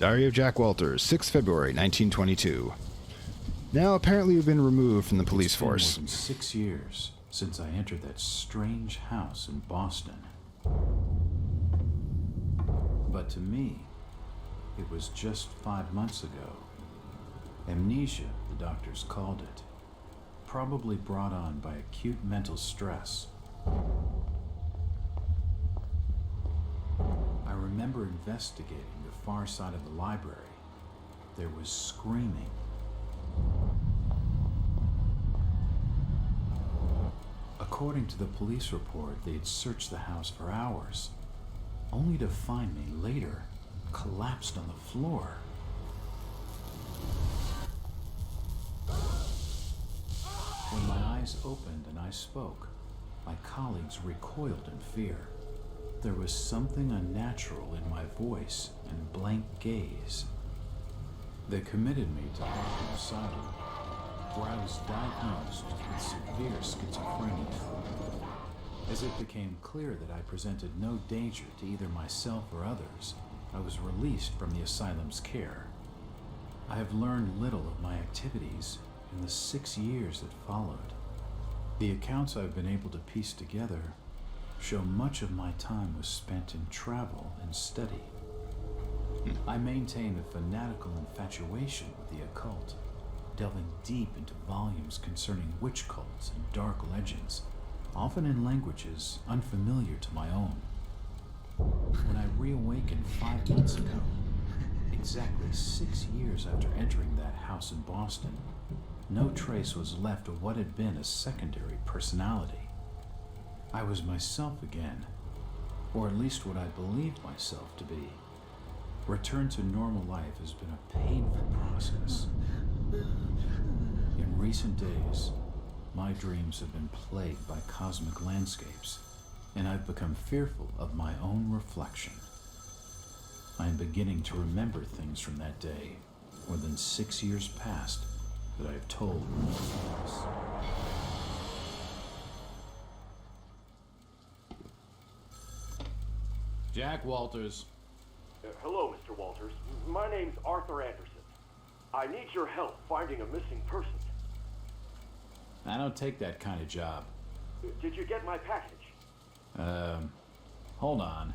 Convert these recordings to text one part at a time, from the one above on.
Diary of Jack Walters, 6 February 1922. Now apparently you've been removed from the police force. It's been more than 6 years since I entered that strange house in Boston. But to me, it was just 5 months ago. Amnesia, the doctors called it. Probably brought on by acute mental stress. I remember investigating the far side of the library. There was screaming. According to the police report, they had searched the house for hours, only to find me later collapsed on the floor. When my eyes opened and I spoke, my colleagues recoiled in fear. There was something unnatural in my voice and blank gaze. They committed me to Arkham Asylum, where I was diagnosed with severe schizophrenia. As it became clear that I presented no danger to either myself or others, I was released from the asylum's care. I have learned little of my activities in the 6 years that followed. The accounts I've been able to piece together show much of my time was spent in travel and study. I maintain a fanatical infatuation with the occult, delving deep into volumes concerning witch cults and dark legends, often in languages unfamiliar to my own. When I reawakened 5 months ago, exactly 6 years after entering that house in Boston, no trace was left of what had been a secondary personality. I was myself again, or at least what I believed myself to be. Return to normal life has been a painful process. In recent days, my dreams have been plagued by cosmic landscapes, and I've become fearful of my own reflection. I am beginning to remember things from that day, more than 6 years past, that I have told no one else. Jack Walters. Hello, Mr. Walters. My name's Arthur Anderson. I need your help finding a missing person. I don't take that kind of job. Did you get my package? Hold on.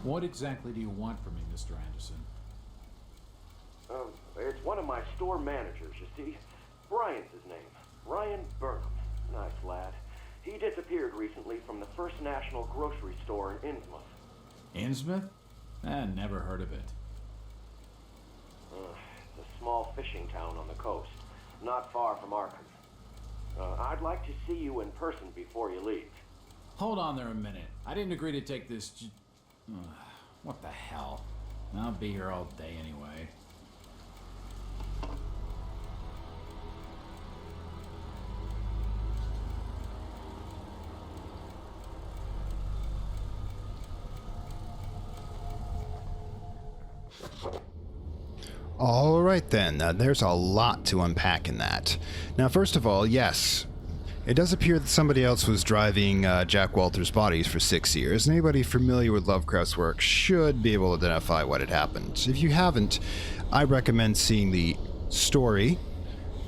What exactly do you want from me, Mr. Anderson? It's one of my store managers, you see. Brian's his name. Ryan Burnham. Nice lad. He disappeared recently from the First National grocery store in Innsmouth. Innsmouth? Never heard of it. It's a small fishing town on the coast, not far from Arkham. I'd like to see you in person before you leave. Hold on there a minute. I didn't agree to take this what the hell? I'll be here all day anyway. All right then, there's a lot to unpack in that. Now, first of all, yes, it does appear that somebody else was driving Jack Walters' bodies for 6 years, and anybody familiar with Lovecraft's work should be able to identify what had happened. If you haven't, I recommend seeing the story,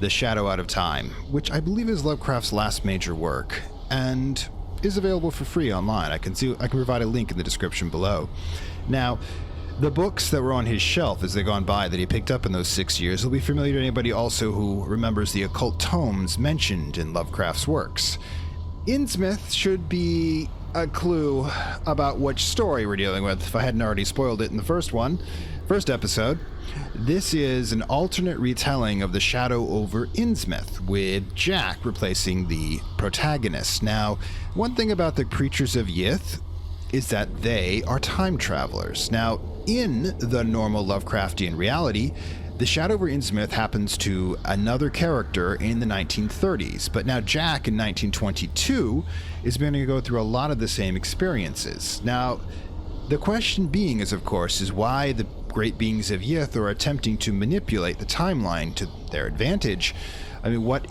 The Shadow Out of Time, which I believe is Lovecraft's last major work, and is available for free online. I can provide a link in the description below. Now, the books that were on his shelf as they gone by that he picked up in those 6 years will be familiar to anybody also who remembers the occult tomes mentioned in Lovecraft's works. Innsmouth should be a clue about which story we're dealing with, if I hadn't already spoiled it in the first episode. This is an alternate retelling of the Shadow Over Innsmouth, with Jack replacing the protagonist. Now, one thing about the creatures of Yith is that they are time travelers. Now, in the normal Lovecraftian reality, The Shadow Over Innsmouth happens to another character in the 1930s, but now Jack in 1922 is going to go through a lot of the same experiences. Now, the question being is, of course, is why the great beings of Yith are attempting to manipulate the timeline to their advantage. I mean, what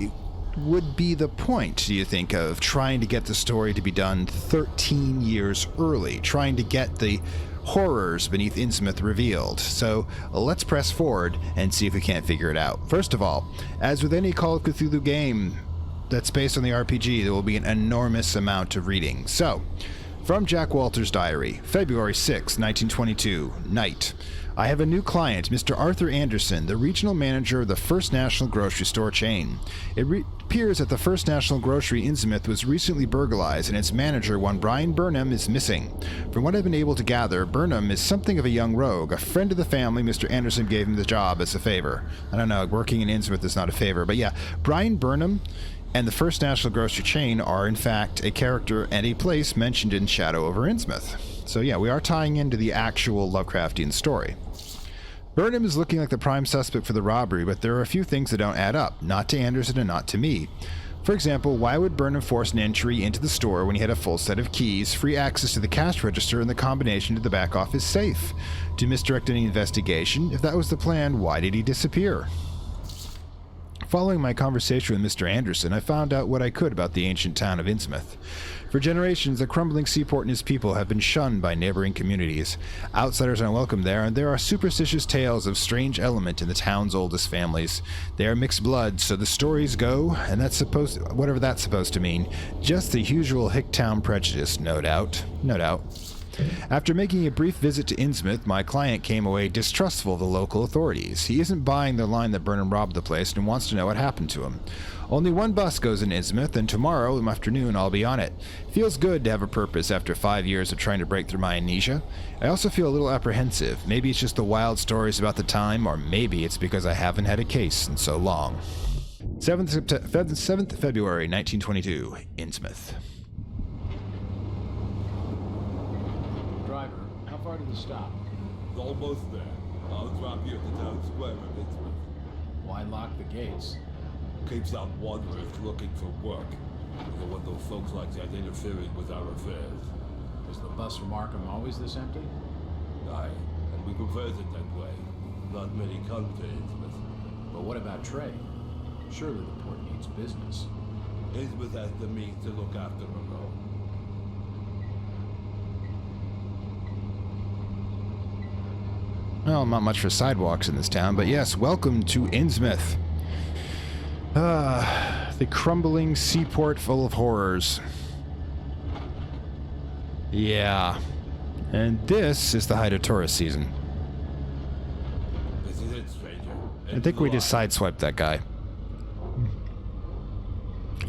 would be the point, do you think, of trying to get the story to be done 13 years early, trying to get the horrors beneath Innsmouth revealed? So let's press forward and see if we can't figure it out. First of all, as with any Call of Cthulhu game that's based on the RPG, there will be an enormous amount of reading. So, from Jack Walter's diary, February 6, 1922, night. I have a new client, Mr. Arthur Anderson, the regional manager of the First National Grocery Store chain. It appears that the First National Grocery Innsmouth was recently burglarized and its manager, one Brian Burnham, is missing. From what I've been able to gather, Burnham is something of a young rogue. A friend of the family, Mr. Anderson, gave him the job as a favor. I don't know, working in Innsmouth is not a favor, but yeah, Brian Burnham and the First National Grocery chain are, in fact, a character and a place mentioned in Shadow Over Innsmouth. So yeah, we are tying into the actual Lovecraftian story. Burnham is looking like the prime suspect for the robbery, but there are a few things that don't add up, not to Anderson and not to me. For example, why would Burnham force an entry into the store when he had a full set of keys, free access to the cash register, and the combination to the back office safe? To misdirect any investigation? If that was the plan, why did he disappear? Following my conversation with Mr. Anderson, I found out what I could about the ancient town of Innsmouth. For generations, the crumbling seaport and its people have been shunned by neighboring communities. Outsiders are unwelcome there, and there are superstitious tales of strange element in the town's oldest families. They are mixed blood, so the stories go, and whatever that's supposed to mean, just the usual Hicktown prejudice, no doubt. No doubt. After making a brief visit to Innsmouth, my client came away distrustful of the local authorities. He isn't buying their line that Burnham robbed the place and wants to know what happened to him. Only one bus goes in Innsmouth, and tomorrow afternoon I'll be on it. Feels good to have a purpose after 5 years of trying to break through my amnesia. I also feel a little apprehensive. Maybe it's just the wild stories about the time, or maybe it's because I haven't had a case in so long. 7th February 1922, Innsmouth. Driver, how far to the stop? It's almost there. I'll drop you at the town square of Innsmouth. Why lock the gates? Keeps out wanderers looking for work. We don't want those folks like that interfering with our affairs. Is the bus from Arkham always this empty? Aye, and we prefers it that way. Not many come to Innsmouth. But what about trade? Surely the port needs business. Innsmouth has the means to look after her own. Well, not much for sidewalks in this town, but yes, welcome to Innsmouth. The crumbling seaport full of horrors. Yeah. And this is the height of tourist season. This is it, stranger. I think we just sideswiped that guy.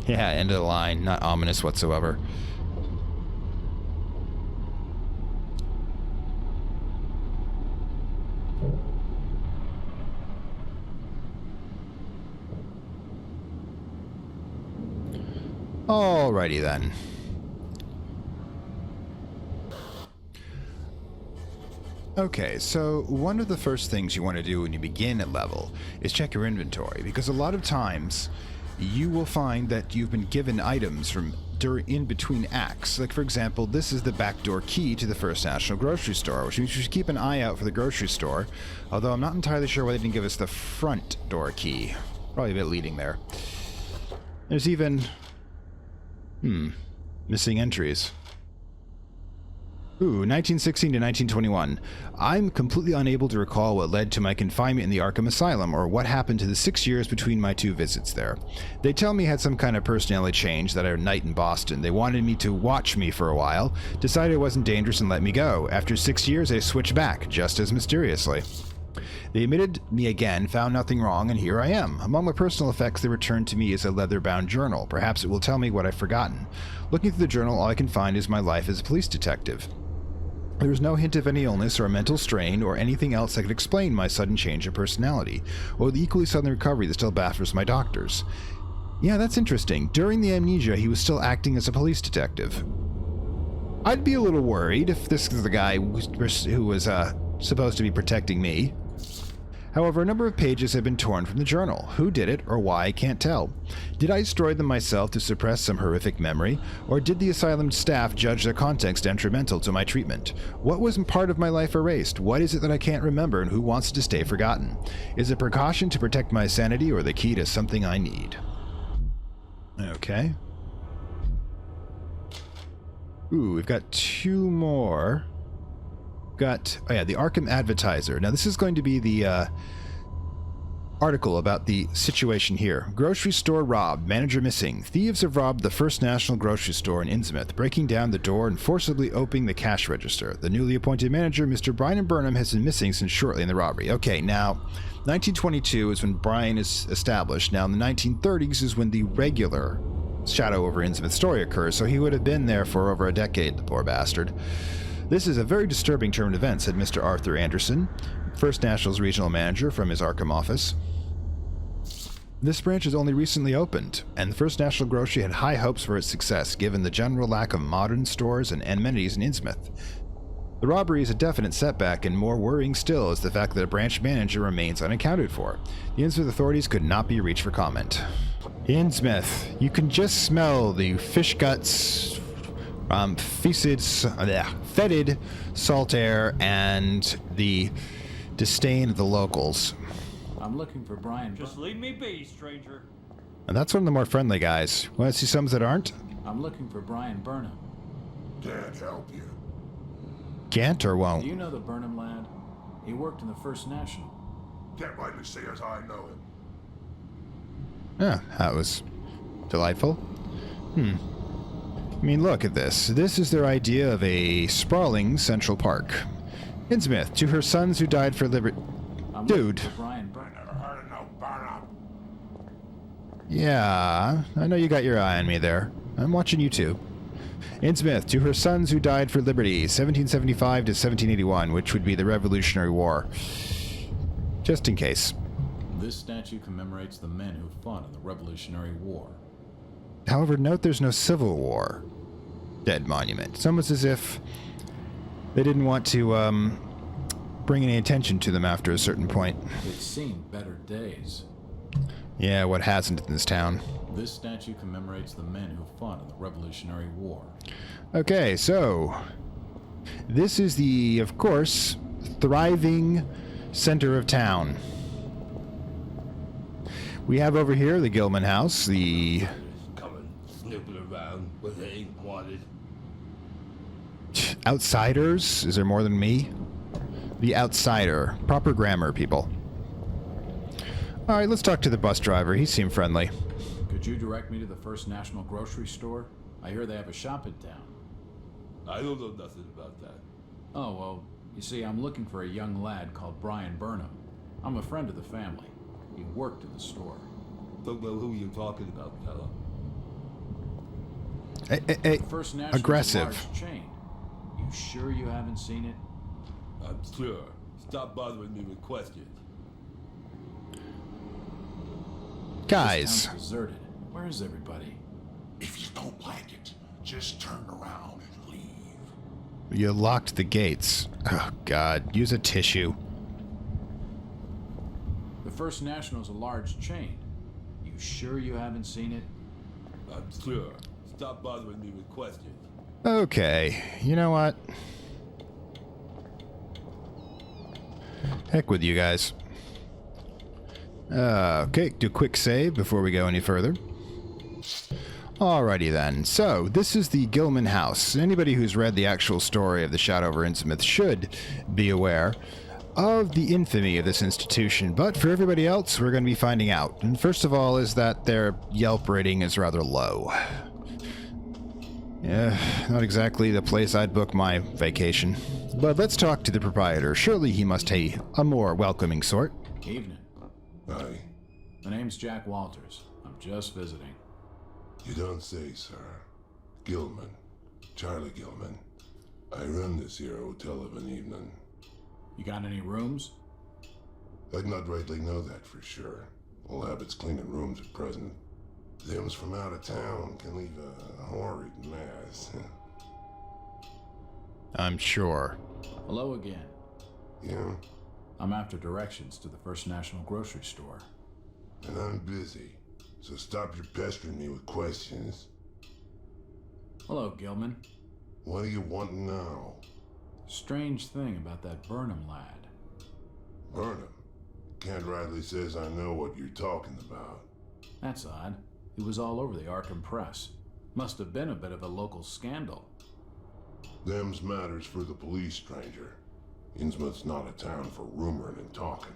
Yeah, end of the line. Not ominous whatsoever. Alrighty then. Okay, so one of the first things you want to do when you begin at level is check your inventory, because a lot of times you will find that you've been given items from in between acts. Like, for example, this is the backdoor key to the First National Grocery Store, which means you should keep an eye out for the grocery store, although I'm not entirely sure why they didn't give us the front door key. Probably a bit leading there. There's even... missing entries. Ooh, 1916 to 1921. I'm completely unable to recall what led to my confinement in the Arkham Asylum, or what happened to the 6 years between my two visits there. They tell me I had some kind of personality change that night in Boston. They wanted me to watch me for a while, decided it wasn't dangerous and let me go. After 6 years, they switched back, just as mysteriously. They admitted me again, found nothing wrong, and here I am. Among my personal effects, they returned to me is a leather-bound journal. Perhaps it will tell me what I've forgotten. Looking through the journal, all I can find is my life as a police detective. There is no hint of any illness or mental strain or anything else that could explain my sudden change of personality, or the equally sudden recovery that still baffles my doctors. Yeah, that's interesting. During the amnesia, he was still acting as a police detective. I'd be a little worried if this is the guy who was supposed to be protecting me. However, a number of pages have been torn from the journal. Who did it, or why, I can't tell. Did I destroy them myself to suppress some horrific memory, or did the asylum staff judge their contents detrimental to my treatment? What was part of my life erased? What is it that I can't remember, and who wants it to stay forgotten? Is it precaution to protect my sanity, or the key to something I need? Okay. Ooh, we've got 2 more. Oh yeah, the Arkham Advertiser. Now this is going to be the article about the situation here. Grocery store robbed, manager missing. Thieves have robbed the First National grocery store in Innsmouth, breaking down the door and forcibly opening the cash register. The newly appointed manager, Mr. Brian Burnham, has been missing since shortly in the robbery. Okay, now 1922 is when Brian is established. Now in the 1930s is when the regular Shadow Over Innsmouth story occurs, so he would have been there for over a decade, the poor bastard. This is a very disturbing turn of events, said Mr. Arthur Anderson, First National's regional manager from his Arkham office. This branch has only recently opened, and the First National Grocery had high hopes for its success, given the general lack of modern stores and amenities in Innsmouth. The robbery is a definite setback, and more worrying still is the fact that a branch manager remains unaccounted for. The Innsmouth authorities could not be reached for comment. Innsmouth, you can just smell the fish guts, fetid salt air, and the disdain of the locals. I'm looking for Brian. Just leave me be, stranger. And that's one of the more friendly guys. Want to see some that aren't? I'm looking for Brian Burnham. Can't help you. Can't or Do won't? you know the Burnham lad? He worked in the First National. Can't rightly say as I know him. Yeah, that was delightful. I mean, look at this. This is their idea of a sprawling Central Park. Innsmouth, to her sons who died for liberty. I'm Dude. looking for Brian Burnham. Never heard of no Burnham. Yeah, I know you got your eye on me there. I'm watching you too. Innsmouth, to her sons who died for liberty, 1775 to 1781, which would be the Revolutionary War. Just in case. This statue commemorates the men who fought in the Revolutionary War. However, note there's no Civil War dead monument. It's almost as if they didn't want to bring any attention to them after a certain point. It's seen better days. Yeah, what hasn't in this town? This statue commemorates the men who fought in the Revolutionary War. Okay, so this is the, of course, thriving center of town. We have over here the Gilman House, the Coming, snooping around where they ain't wanted. Outsiders. Is there more than me? The Outsider. Proper grammar, people. Alright, let's talk to the bus driver. He seemed friendly. Could you direct me to the First National grocery store? I hear they have a shop in town. I don't know nothing about that. Oh, well, you see, I'm looking for a young lad called Brian Burnham. I'm a friend of the family. He worked in the store. Don't know who you're talking about, fella. Hey, First National aggressive. large chain. You sure you haven't seen it? I'm sure. Stop bothering me with questions. Guys. This town's deserted. Where is everybody? If you don't like it, just turn around and leave. You locked the gates. Oh, God. Use a tissue. The First National's a large chain. You sure you haven't seen it? I'm sure. Stop bothering me with questions. Okay. You know what? Heck with you guys. Okay, do a quick save before we go any further. Alrighty then. So, this is the Gilman House. Anybody who's read the actual story of the Shadow Over Innsmouth should be aware of the infamy of this institution, but for everybody else, we're going to be finding out. And first of all is that their Yelp rating is rather low. Yeah, not exactly the place I'd book my vacation. But let's talk to the proprietor. Surely he must be a more welcoming sort. Evening. Aye, The name's Jack Walters. I'm just visiting. you don't say, sir. Gilman. Charlie Gilman. I run this here hotel of an evening. You got any rooms? I'd not rightly know that for sure. All habits cleaning rooms at present. Them's from out of town can leave a horrid mess. I'm sure. Hello again. Yeah? I'm after directions to the First National grocery store. And I'm busy, so stop your pestering me with questions. Hello, Gilman. What do you want now? Strange thing about that Burnham lad. Burnham? Kent Riley says I know what you're talking about. That's odd. He was all over the Arkham Press. Must have been a bit of a local scandal. Them's matters for the police, stranger. Innsmouth's not a town for rumoring and talking.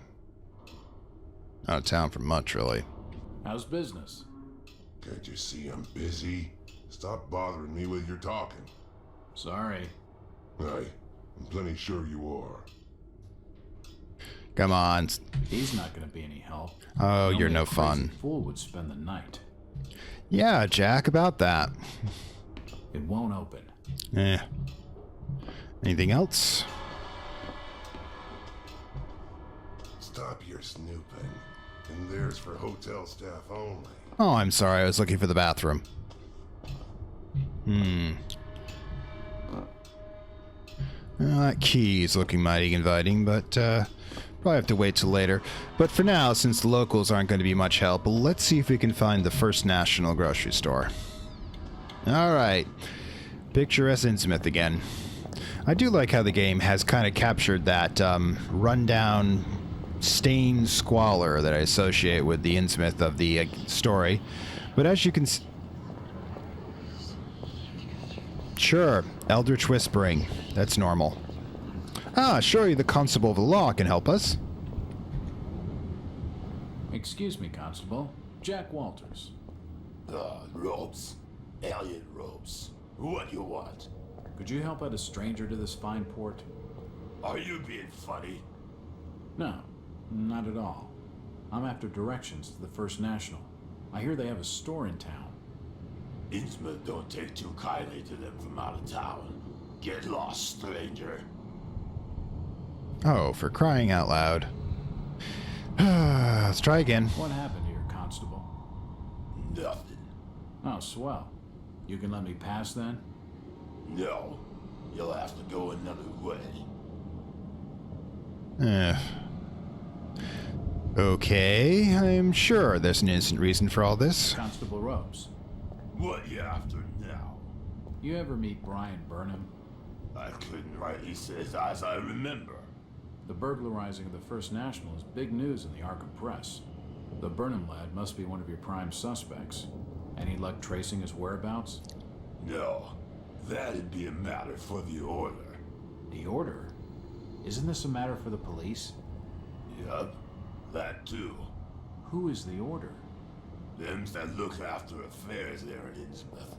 Not a town for much, really. How's business? Can't you see I'm busy? Stop bothering me with your talking. Sorry. I'm plenty sure you are. Come on. He's not going to be any help. Oh, Only you're no a crazy fun. Fool would spend the night. Yeah, Jack, about that. It won't open. Anything else? Stop your snooping. And there's for hotel staff only. Oh, I'm sorry. I was looking for the bathroom. Well, that key is looking mighty inviting, but probably have to wait till later. But for now, since the locals aren't going to be much help, let's see if we can find the First National grocery store. Alright. Picturesque Innsmouth again. I do like how the game has kind of captured that rundown, stained squalor that I associate with the Innsmouth of the story. But as you can see... Sure, eldritch whispering. That's normal. Ah, surely the Constable of the Law can help us. Excuse me, Constable. Jack Walters. Robes. Alien robes. What you want? Could you help out a stranger to this fine port? Are you being funny? No, not at all. I'm after directions to the First National. I hear they have a store in town. Innsmouth don't take too kindly to them from out of town. Get lost, stranger. Oh, for crying out loud. Let's try again. What happened here, Constable? Nothing. Oh, swell. You can let me pass then? No. You'll have to go another way. Okay, I'm sure there's an innocent reason for all this. Constable Rose. What you after now? You ever meet Brian Burnham? I couldn't rightly say as I remember. The burglarizing of the First National is big news in the Arkham Press. The Burnham lad must be one of your prime suspects. Any luck tracing his whereabouts? No. That'd be a matter for the Order. The Order? Isn't this a matter for the police? Yup. That too. Who is the Order? Them's that look after affairs there at Innsmouth.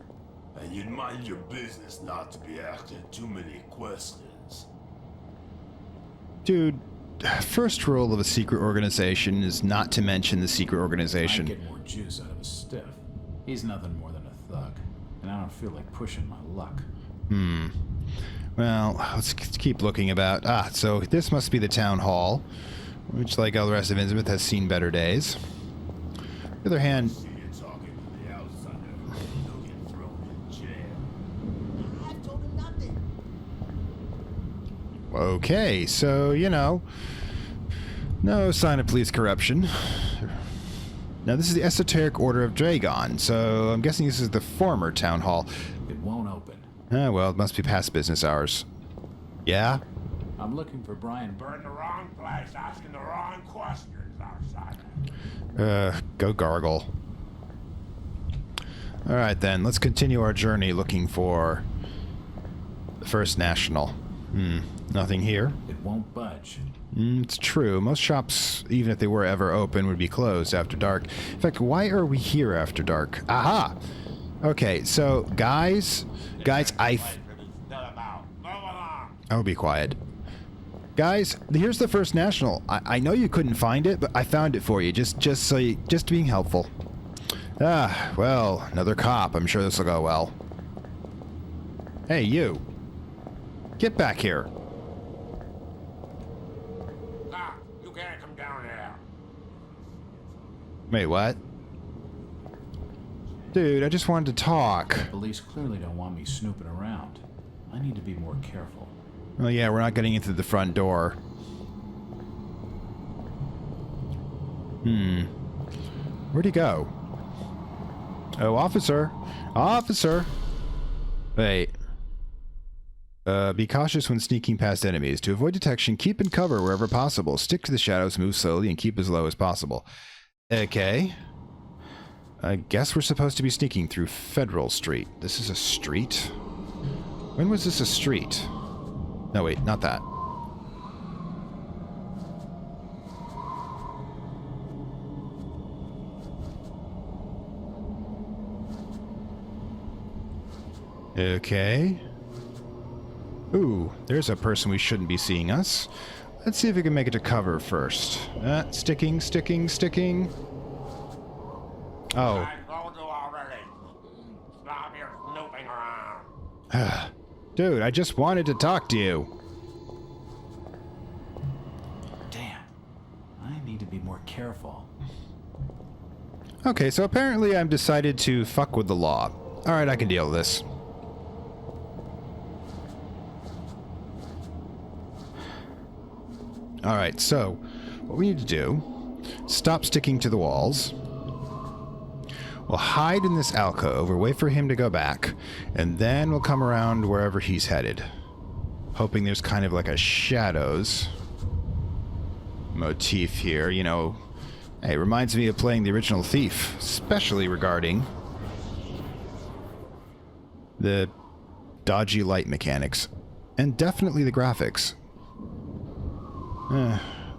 And you'd mind your business not to be asking too many questions. Dude, first rule of a secret organization is not to mention the secret I'd organization. get more juice out of a stiff. He's nothing more than a thug, and I don't feel like pushing my luck. Well, let's keep looking about. Ah, so this must be the town hall, which, like all the rest of Innsmouth, has seen better days. On the other hand, See you talking to the outsider, you'll get thrown in jail. I told him nothing. okay, so, you know, no sign of police corruption. Now, this is the Esoteric Order of Dragon, so I'm guessing this is the former town hall. It won't open. Ah, well, it must be past business hours. Yeah? I'm looking for Brian We're in the wrong place, asking the wrong questions, outsider. Go gargle. Alright then, let's continue our journey looking for the First National. Nothing here. It won't budge. It's true. Most shops, even if they were ever open, would be closed after dark. In fact, why are we here after dark? Aha! Okay, so, guys, I'll be quiet. Guys, here's the First National. I know you couldn't find it, but I found it for you, just being helpful. Ah, well, another cop. I'm sure this will go well. Hey, you. Get back here. You can't come down there. Wait, what? Dude, I just wanted to talk. Police clearly don't want me snooping around. I need to be more careful. Well, yeah, we're not getting into the front door. Where'd he go? Oh, officer! Officer! Wait. Be cautious when sneaking past enemies. To avoid detection, keep in cover wherever possible. Stick to the shadows, move slowly, and keep as low as possible. Okay. I guess we're supposed to be sneaking through Federal Street. This is a street? When was this a street? No, wait, not that. Okay. Ooh, there's a person we shouldn't be seeing us. Let's see if we can make it to cover first. Sticking. Oh. I told you already. Stop your snooping around. Dude, I just wanted to talk to you. Damn. I need to be more careful. Okay, so apparently I've decided to fuck with the law. Alright, I can deal with this. Alright, so what we need to do, stop sticking to the walls. We'll hide in this alcove or wait for him to go back, and then we'll come around wherever he's headed. Hoping there's kind of like a shadows motif here, you know. Hey, it reminds me of playing the original Thief, especially regarding the dodgy light mechanics, and definitely the graphics.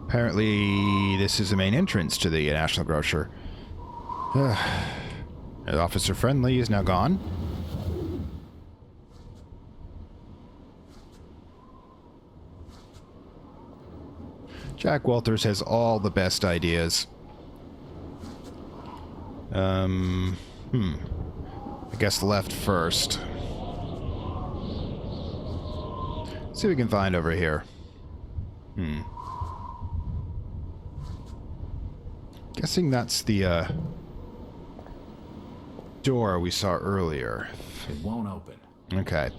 Apparently, this is the main entrance to the National Grocer. Officer Friendly is now gone. Jack Walters has all the best ideas. I guess left first. See what we can find over here. Guessing that's the door we saw earlier. It won't open. Okay.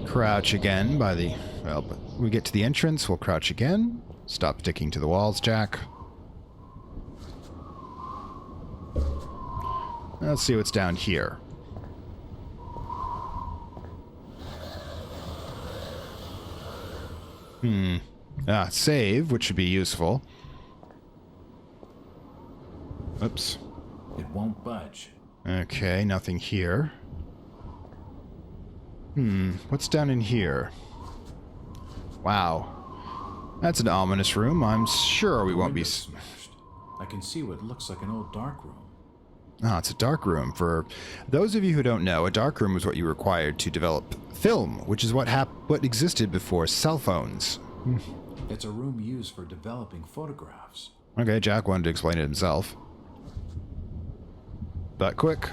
Crouch again by the... Well, but when we get to the entrance, we'll crouch again. Stop sticking to the walls, Jack. Let's see what's down here. Save, which would be useful. Oops. It won't budge. Okay, nothing here. What's down in here? Wow. That's an ominous room. I'm sure we won't be... Smashed. I can see what looks like an old dark room. Ah, it's a dark room. For those of you who don't know, a dark room is what you required to develop film, which is what existed before cell phones. It's a room used for developing photographs. Okay, Jack wanted to explain it himself. But quick,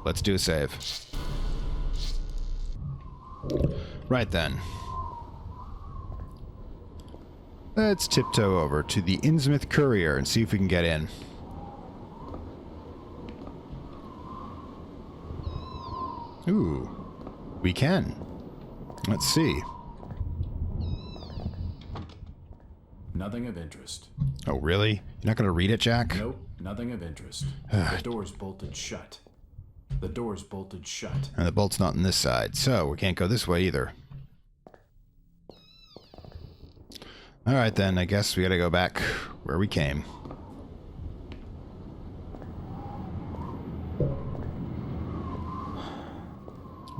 let's do a save. Right then. Let's tiptoe over to the Innsmouth Courier and see if we can get in. Ooh, we can. Let's see. Nothing of interest. Oh, really? You're not going to read it, Jack? Nope, nothing of interest. The door's bolted shut. The door's bolted shut. And the bolt's not on this side, so we can't go this way either. Alright then, I guess we gotta go back where we came.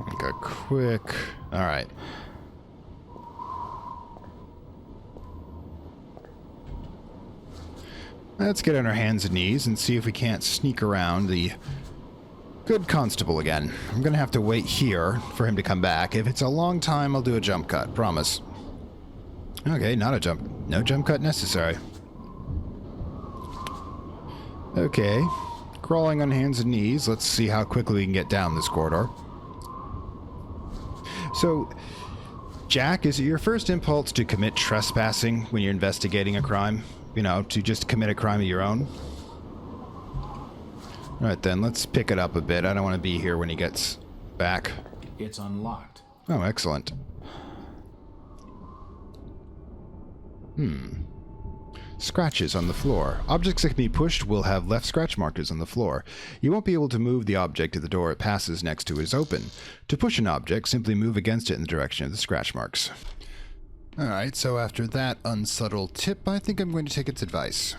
Like a quick... Alright. Let's get on our hands and knees and see if we can't sneak around the good constable again. I'm gonna have to wait here for him to come back. If it's a long time, I'll do a jump cut, promise. Okay, not a jump. No jump cut necessary. Okay. Crawling on hands and knees. Let's see how quickly we can get down this corridor. So, Jack, is it your first impulse to commit trespassing when you're investigating a crime? You know, to just commit a crime of your own? Alright then, let's pick it up a bit. I don't want to be here when he gets back. It's unlocked. Oh, excellent. scratches on the floor. Objects that can be pushed will have left scratch markers on the floor. You won't be able to move the object if the door it passes next to is open. To push an object, simply move against it in the direction of the scratch marks. Alright, so after that unsubtle tip, I think I'm going to take its advice.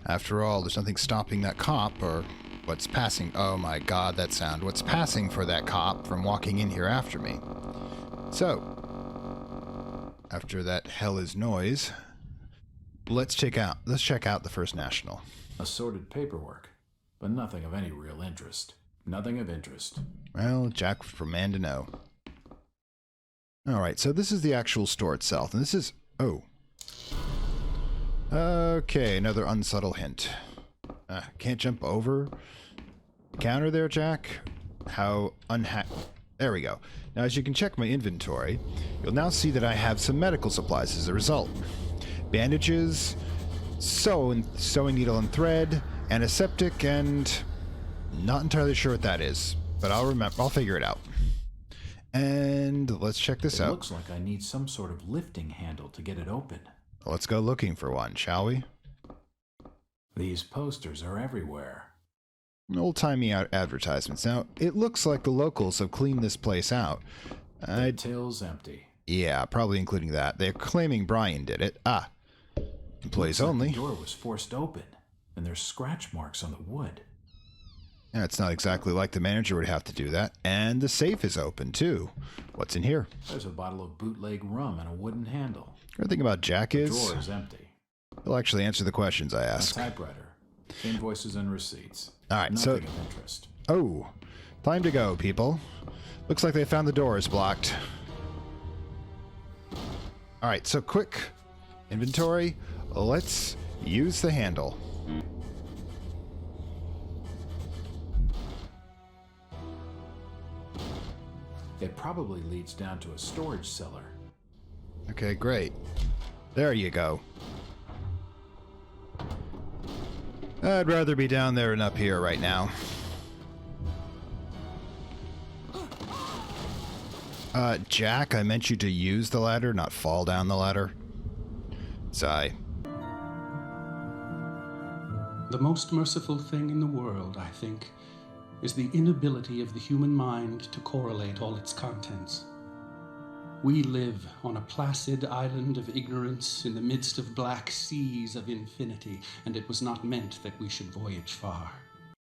After all, there's nothing stopping that cop, or what's passing— oh my god, that sound. What's passing for that cop from walking in here after me. So, after that hell is noise, let's check out the First National. Assorted paperwork, but nothing of any real interest. Nothing of interest. Well, Jack from man to know. Alright, so this is the actual store itself, and this is— oh. Okay, another unsubtle hint. Can't jump over the counter there, Jack? How there we go. Now, as you can check my inventory, you'll now see that I have some medical supplies as a result. Bandages, sewing needle and thread, antiseptic, and not entirely sure what that is, but I'll figure it out. And let's check this out. It looks like I need some sort of lifting handle to get it open. Let's go looking for one, shall we? These posters are everywhere. Old-timey advertisements. Now, it looks like the locals have cleaned this place out. The till's empty. Yeah, probably including that. They're claiming Brian did it. Employees only. The door was forced open, and there's scratch marks on the wood. Yeah, it's not exactly like the manager would have to do that. And the safe is open, too. What's in here? There's a bottle of bootleg rum and a wooden handle. The thing about Jack is— the drawer is empty. He'll actually answer the questions I ask. A typewriter, invoices and receipts. Alright, nothing of interest. Oh, time to go, people. Looks like they found the doors blocked. Alright, so quick inventory. Let's use the handle. It probably leads down to a storage cellar. Okay, great. There you go. I'd rather be down there than up here right now. Jack, I meant you to use the ladder, not fall down the ladder. Sigh. The most merciful thing in the world, I think, is the inability of the human mind to correlate all its contents. We live on a placid island of ignorance in the midst of black seas of infinity, and it was not meant that we should voyage far.